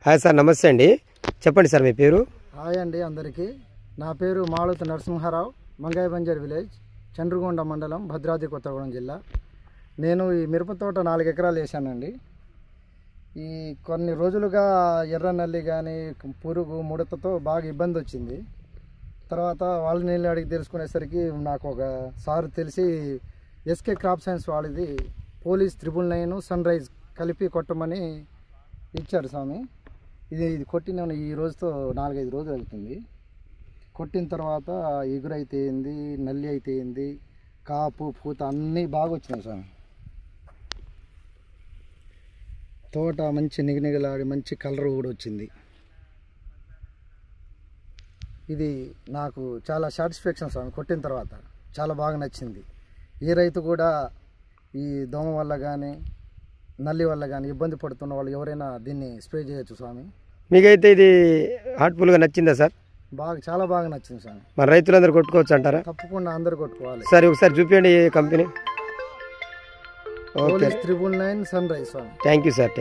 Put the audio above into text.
Hi sir, నమస్తే అండి. చెప్పండి సార్ మీ పేరు. హాయ్ అండి అందరికీ. నా పేరు మాళుతి నరసింహారావు, మంగాయ బంజర్ విలేజ్, చండ్రగొండ మండలం, భద్రాద్రి కొత్తగూడెం జిల్లా. నేను ఈ మిరప తోట 4 ఎకరాలు వేసానండి. ఈ కొన్ని రోజులుగా ఎర్ర నల్లి కానీ పురుగు ముడతతో బాగా ఇబ్బంది వచ్చింది. తర్వాత వాళ్ళ నీళ్ళు అడిగి తెలుసుకునేసరికి నాకు ఒక సార్ తెలిసి ఎస్కే క్రాప్ సైన్స్ వాళ్ళది పోలీస్ 999 సన్ రైజ్ కలిపి కొట్టమని ఇచ్చాడు స్వామి. ఇది కొట్టిన ఈ రోజుతో 4-5 రోజులు అవుతుంది. కొట్టిన తర్వాత ఎగురు అయితే ఏంది, నల్లి అయితే ఏంది, కాపు పూత అన్నీ బాగా వచ్చినాయి స్వామి. తోట మంచి నిగనిగలాడి మంచి కలర్ కూడా వచ్చింది. ఇది నాకు చాలా సాటిస్ఫాక్షన్ స్వామి. కొట్టిన తర్వాత చాలా బాగా నచ్చింది. ఏ రైతు కూడా ఈ దోమ వల్ల కానీ నల్లి వల్ల కానీ ఇబ్బంది పడుతున్న వాళ్ళు ఎవరైనా దీన్ని స్ప్రే చేయొచ్చు స్వామి. మీకైతే ఇది హార్ట్ఫుల్గా నచ్చిందా సార్? చాలా బాగా నచ్చింది స్వామి. మరి రైతులందరూ కొట్టుకోవచ్చు అంటారా? తప్పకుండా అందరు కొట్టుకోవాలి. సరే, ఒకసారి చూపించండి ఈ కంపెనీ. పోలీస్ 999 సన్ రైజ్ స్వామి. Thank you sir.